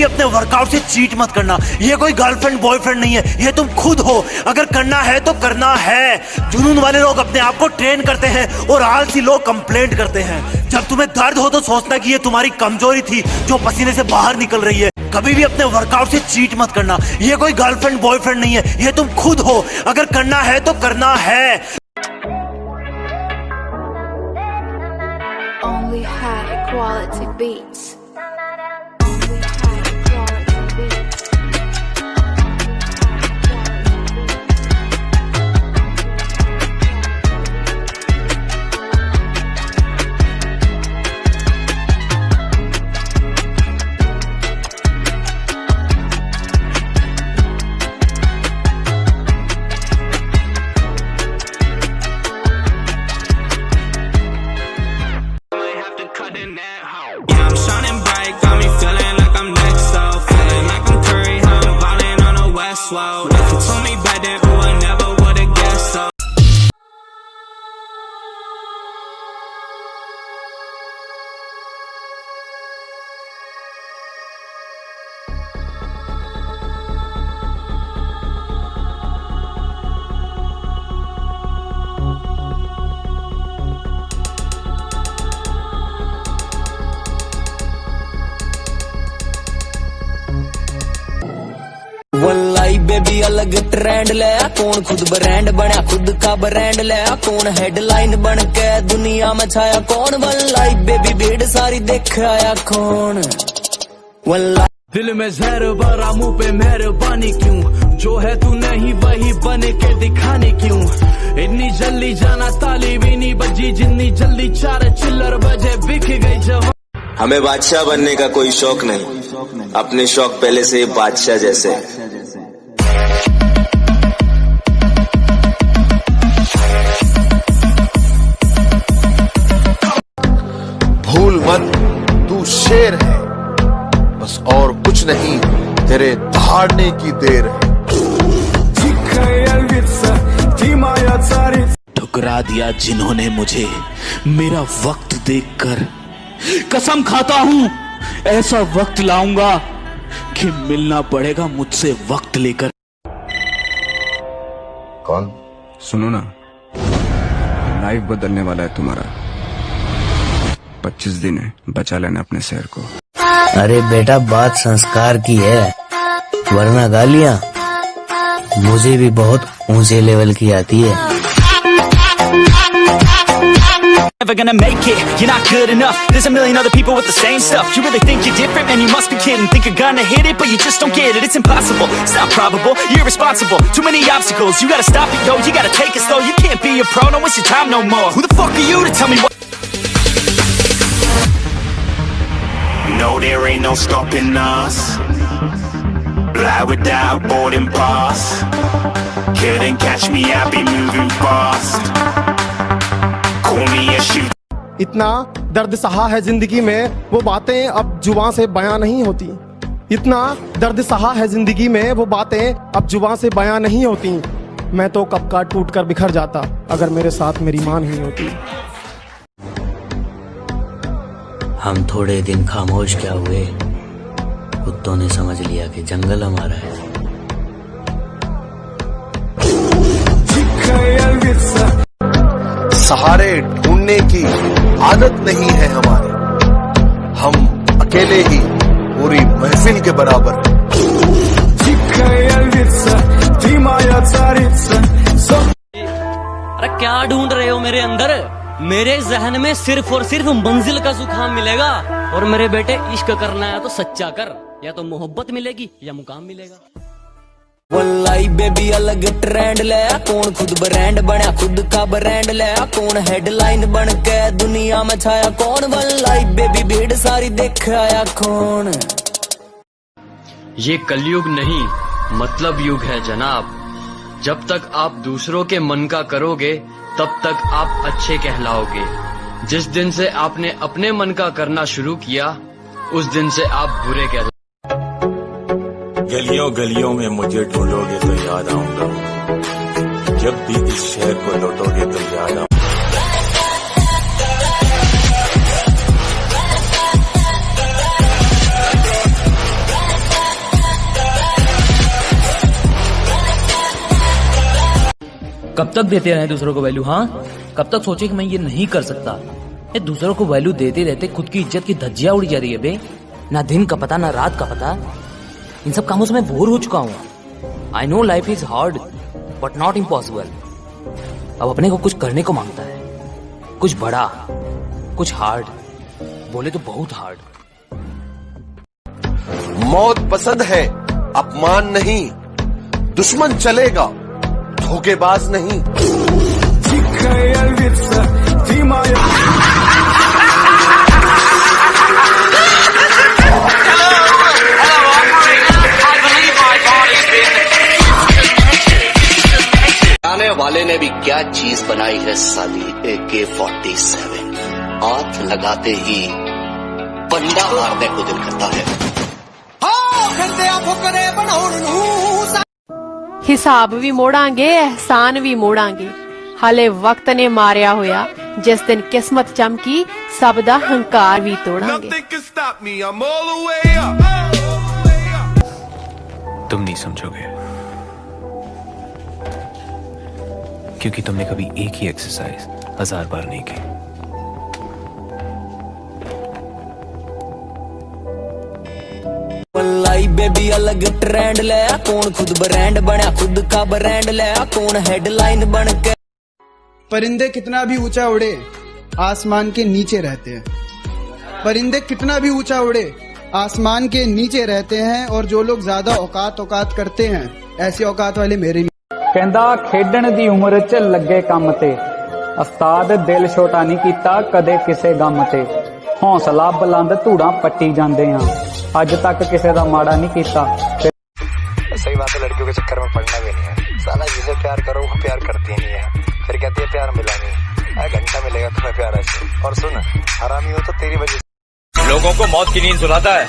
भी अपने वर्कआउट से चीट मत करना। ये कोई गर्लफ्रेंड बॉयफ्रेंड नहीं है, ये तुम खुद हो। अगर करना है तो करना है। जुनून वाले लोग अपने आप को ट्रेन करते हैं और आलसी लोग कंप्लेंट करते हैं। जब तुम्हें दर्द हो तो सोचना कि ये तुम्हारी कमजोरी थी जो पसीने से बाहर निकल रही है। कभी भी अपने वर्कआउट से चीट मत करना। ये कोई गर्लफ्रेंड बॉयफ्रेंड नहीं है, ये तुम खुद हो। अगर करना है तो करना है। Only high quality beats. Slow. If you told me back then, ooh, I never would've guessed so. वल्लाई बेबी अलग ट्रेंड ले, कौन खुद ब्रांड बना, खुद का ब्रांड ले, कौन हेडलाइन बन के दुनिया में छाया, कौन वल्लाई बेबी भीड़ सारी देख आया कौन। वल्लाई दिल में जहर भरा, मुंह पे मेहरबानी क्यों, जो है तू नहीं वही बने के दिखाने क्यों। इतनी जल्दी जाना ताली भी नहीं बजी, जितनी जल्दी 4 चिल्लर बजे बिक गई जवान। हमें बादशाह बनने का कोई शौक नहीं, अपने शौक पहले से बादशाह जैसे। भूल मत तू शेर है, बस और कुछ नहीं, तेरे दहाड़ने की देर है। ठुकरा दिया जिन्होंने मुझे मेरा वक्त देखकर, कसम खाता हूँ ऐसा वक्त लाऊंगा कि मिलना पड़ेगा मुझसे वक्त लेकर। कौन? सुनो ना, लाइफ बदलने वाला है तुम्हारा। 25 दिन है, बचा लेना अपने शहर को। अरे बेटा बात संस्कार की है, वरना गालियां मुझे भी बहुत ऊंचे लेवल की आती है। Never gonna make it, you're not good enough. There's a million other people with the same stuff. You really think you're different? Man, you must be kidding. Think you're gonna hit it, but you just don't get it. It's impossible, it's not probable, you're irresponsible. Too many obstacles, you gotta stop it, yo. You gotta take it slow, you can't be a pro. Don't waste your time no more. Who the fuck are you to tell me what? No, there ain't no stopping us. Fly without boarding pass. Couldn't catch me, I'll be moving fast. Call me a shoot. इतना दर्द सहा है जिंदगी में, वो बातें अब जुबान से बयां नहीं होती। इतना दर्द सहा है जिंदगी में, वो बातें अब जुबान से बयां नहीं होती। मैं तो कब का टूट कर बिखर जाता अगर मेरे साथ मेरी मां नहीं होती। हम थोड़े दिन खामोश क्या हुए, कुत्तों ने समझ लिया कि जंगल हमारा है। सहारे ढूंढने की आदत नहीं है हमारे, हम अकेले ही पूरी महफिल के बराबर। अरे क्या ढूंढ रहे हो मेरे अंदर? मेरे जहन में सिर्फ और सिर्फ मंजिल का सुखाम मिलेगा। और मेरे बेटे इश्क करना है तो सच्चा कर, या तो मोहब्बत मिलेगी या मुकाम मिलेगा। वल्लाई बेबी अलग ट्रेंड ले, कौन खुद ब्रांड बना, खुद का ब्रांड ले, कौन हेडलाइन बन के दुनिया में छाया, कौन वल्लाई बेबी भीड़ सारी देख आया कौन। ये कलयुग नहीं मतलब युग है जनाब। जब तक आप दूसरों के मन का करोगे तब तक आप अच्छे कहलाओगे। जिस दिन से आपने अपने मन का करना शुरू किया उस दिन से आप बुरे कहलाओगे। गलियों गलियों में मुझे ढूंढोगे तो याद आऊंगा, जब भी इस शहर को लौटोगे तो याद आऊंगा। कब तक देते रहे दूसरों को वैल्यू? हाँ, कब तक सोचे कि मैं ये नहीं कर सकता? ये दूसरों को वैल्यू देते रहते खुद की इज्जत की धज्जियां उड़ी जा रही है बे। ना दिन का पता, ना रात का पता। इन सब कामों से मैं बोर हो चुका हूँ। I know life is hard but not impossible. अब अपने को कुछ करने को मांगता है, कुछ बड़ा, कुछ हार्ड, बोले तो बहुत हार्ड। मौत पसंद है, अपमान नहीं। दुश्मन चलेगा, धोखेबाज नहीं। आने वाले ने भी क्या चीज बनाई है साली, AK-47। हाथ लगाते ही बंदा मारने को दिल करता है। ਹਿਸਾਬ ਵੀ ਮੋੜਾਂਗੇ, ਅਹਿਸਾਨ ਵੀ ਮੋੜਾਂਗੇ। ਹਾਲੇ ਵਕਤ ਨੇ ਮਾਰਿਆ ਹੋਇਆ, ਜਿਸ ਦਿਨ ਕਿਸਮਤ ਚਮਕੀ ਸਭ ਦਾ ਹੰਕਾਰ ਵੀ ਤੋੜਾਂਗੇ। तुम नहीं समझोगे, क्योंकि तुमने कभी एक ही एक्सरसाइज 1000 बार नहीं की। बेबी अलग ट्रेंड ले, कौन खुद ब्रांड बना, खुद का ब्रांड ले, कौन हेडलाइन बन के। परिंदे कितना भी ऊंचा उड़े आसमान के नीचे रहते हैं। परिंदे कितना भी ऊंचा उड़े आसमान के नीचे रहते हैं। और जो लोग ज्यादा औकात करते हैं, ऐसी औकात वाले मेरे नहीं। कहंदा खेडण दी उम्र च लगे काम ते, उस्ताद दिल छोटा नहीं कीता कदे किसे गम ते। हौसला बुलंद धूड़ा पट्टी जांदे हां, अज तक किसे दा माड़ा नहीं कीता। सही बात है, लड़कियों के चक्कर में पड़ना भी नहीं है। साला जिसे प्यार करो वो प्यार करती नहीं है, फिर कहती है प्यार मिला नहीं। घंटा मिलेगा तुम्हें प्यार ऐसे। और सुन, हरामी हो तो तेरी वजह से। लोगों को मौत की नींद सुलाता है,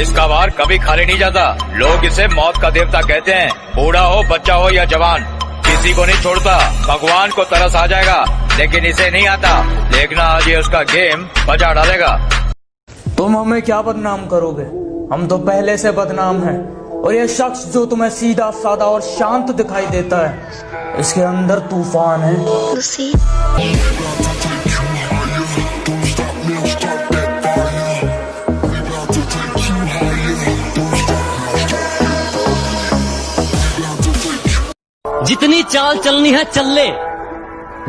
इसका वार कभी खाली नहीं जाता। लोग इसे मौत का देवता कहते हैं। बूढ़ा हो, बच्चा हो या जवान, किसी को नहीं छोड़ता। भगवान को तरस आ जाएगा, लेकिन इसे नहीं आता। देखना आज ये उसका गेम बजा डालेगा। तुम हमें क्या बदनाम करोगे? हम तो पहले से बदनाम हैं। और ये शख्स जो तुम्हें सीधा साधा और शांत दिखाई देता है, इसके अंदर तूफान है। जितनी चाल चलनी है चल ले,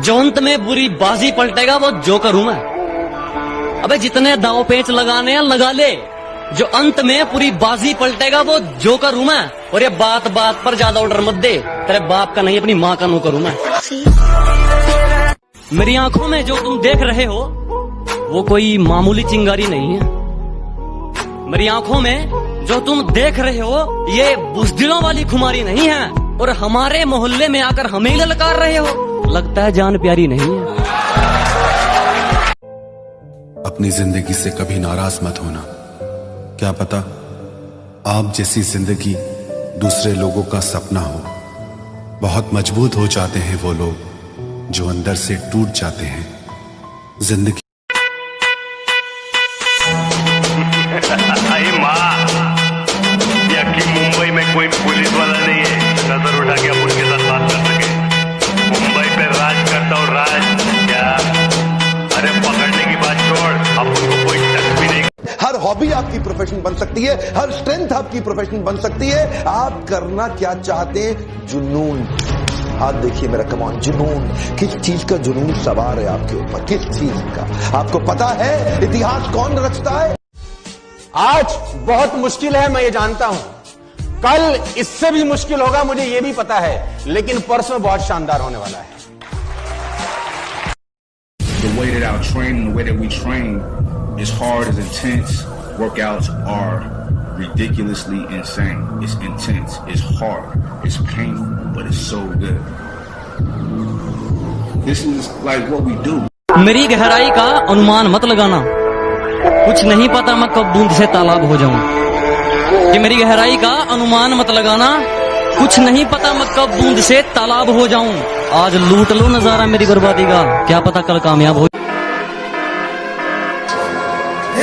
जो अंत में बुरी बाजी पलटेगा वो जोकर हूं मैं। अबे जितने दांव पेच लगाने हैं लगा ले, जो अंत में पूरी बाजी पलटेगा वो जोकर हूं मैं। और ये बात बात पर ज्यादा ऑर्डर मत दे, तेरे बाप का नहीं अपनी माँ का नौकर हूं मैं। मेरी आंखों में जो तुम देख रहे हो वो कोई मामूली चिंगारी नहीं है। मेरी आंखों में जो तुम देख रहे हो ये बुज़दिलों वाली खुमारी नहीं है। और हमारे मोहल्ले में आकर हमें ललकार रहे हो, लगता है जान प्यारी नहीं है। अपनी जिंदगी से कभी नाराज मत होना। क्या पता आप जैसी जिंदगी दूसरे लोगों का सपना हो। बहुत मजबूत हो जाते हैं वो लोग जो अंदर से टूट जाते हैं। जिंदगी मुंबई में कोई पुलिस वाला नहीं है नजर उठा के अपन के साथ बात कर सके। मुंबई पे राज करता हूँ, राज क्या? अरे पकड़ने की बात छोड़, अपन को कोई टच भी नहीं। हर हॉबी आपकी प्रोफेशन बन सकती है, हर स्ट्रेंथ आपकी प्रोफेशन बन सकती है। आप करना क्या चाहते हैं? जुनून। हाथ देखिए मेरा, कमान। जुनून, किस चीज का जुनून सवार है आपके ऊपर? किस चीज का? आपको पता है इतिहास कौन रचता है? आज बहुत मुश्किल है, मैं ये जानता हूं। कल इससे भी मुश्किल होगा, मुझे ये भी पता है। लेकिन परसों बहुत शानदार होने वाला है। The way that I train and the way that we train is hard, is intense. Workouts are ridiculously insane. It's intense, it's hard, it's painful, but it's so good. This is like what we do. मेरी गहराई का अनुमान मत लगाना, कुछ नहीं पता मैं कब बूंद से तालाब हो जाऊं। ये मेरी गहराई का अनुमान मत लगाना, कुछ नहीं पता मैं कब बूंद से तालाब हो जाऊं। आज लूट लो नजारा मेरी बर्बादी का, क्या पता कल कामयाब हो।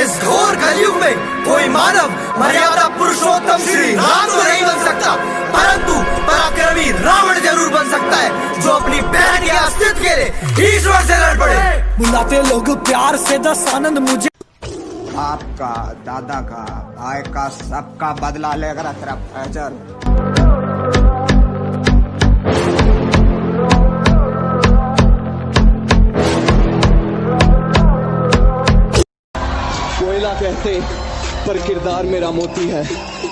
इस घोर कलयुग में कोई मानव मर्यादा पुरुषोत्तम श्री राम तो नहीं बन सकता, परंतु पराक्रमी रावण जरूर बन सकता है, जो अपनी बहन के अस्तित्व के लिए ईश्वर से लड़ पड़े। बुलाते लोग प्यार से दस आनंद मुझे। आपका, दादा का, भाई का, सबका बदला लेकर तेरा फैजल। कोयला कहते पर किरदार मेरा मोती है,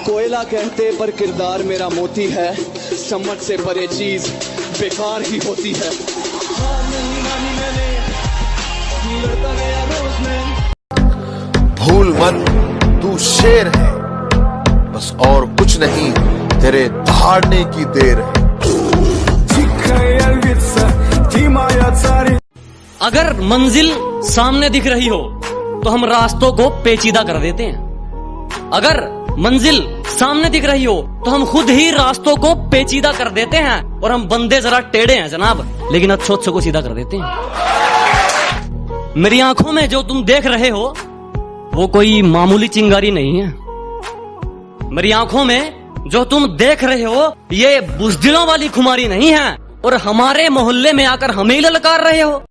कोयला कहते पर किरदार मेरा मोती है, समझ से परे चीज बेकार ही होती है। भूल मत तू शेर है, बस और कुछ नहीं, तेरे दहाड़ने की देर है। अगर मंजिल सामने दिख रही हो तो हम रास्तों को पेचीदा कर देते हैं, अगर मंजिल सामने दिख रही हो तो हम खुद ही रास्तों को पेचीदा कर देते हैं, और हम बंदे जरा टेढ़े हैं जनाब, लेकिन अच्छे को सीधा कर देते हैं। मेरी आंखों में जो तुम देख रहे हो वो कोई मामूली चिंगारी नहीं है, मेरी आंखों में जो तुम देख रहे हो ये बुज़दिलों वाली खुमारी नहीं है, और हमारे मोहल्ले में आकर हमें ही ललकार रहे हो।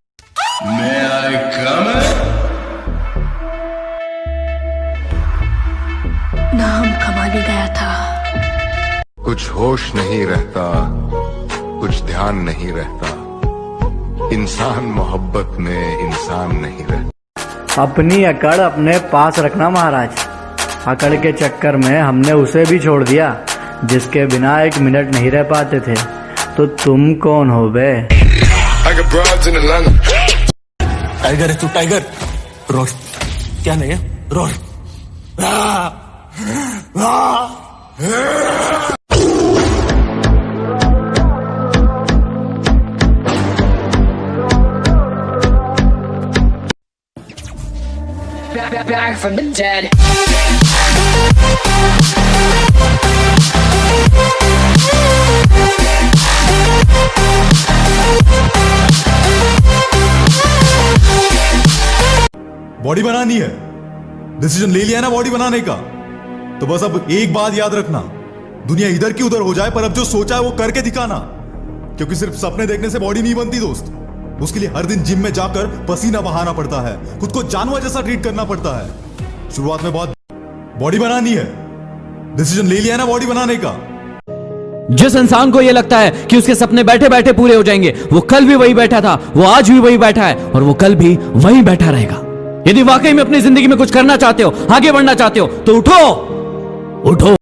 नाम कमाने गया था, कुछ होश नहीं रहता, कुछ ध्यान नहीं रहता, इंसान मोहब्बत में इंसान नहीं रहता। अपनी अकड़ अपने पास रखना महाराज, अकड़ के चक्कर में हमने उसे भी छोड़ दिया जिसके बिना एक मिनट नहीं रह पाते थे। तो तुम कौन हो बे? टाइगर है तू, टाइगर। रोर, क्या नहीं है? Roar. Back from the dead. Body बनानी है, डिसीजन ले लिया ना बॉडी बनाने का, तो बस अब एक बात याद रखना, दुनिया इधर की उधर हो जाए पर अब जो सोचा है वो करके दिखाना, क्योंकि सिर्फ सपने देखने से बॉडी नहीं बनती दोस्त, उसके लिए हर दिन जिम में जाकर पसीना बहाना पड़ता है, खुद को जानवर जैसा ट्रीट करना पड़ता है। शुरुआत में बहुत बॉडी बनानी है, डिसीजन ले लिया ना बॉडी बनाने का। जिस इंसान को यह लगता है कि उसके सपने बैठे बैठे पूरे हो जाएंगे, वो कल भी वही बैठा था, वो आज भी वही बैठा है, और वो कल भी वही बैठा रहेगा। यदि वाकई में अपनी जिंदगी में कुछ करना चाहते हो, आगे बढ़ना चाहते हो, तो उठो, उठो।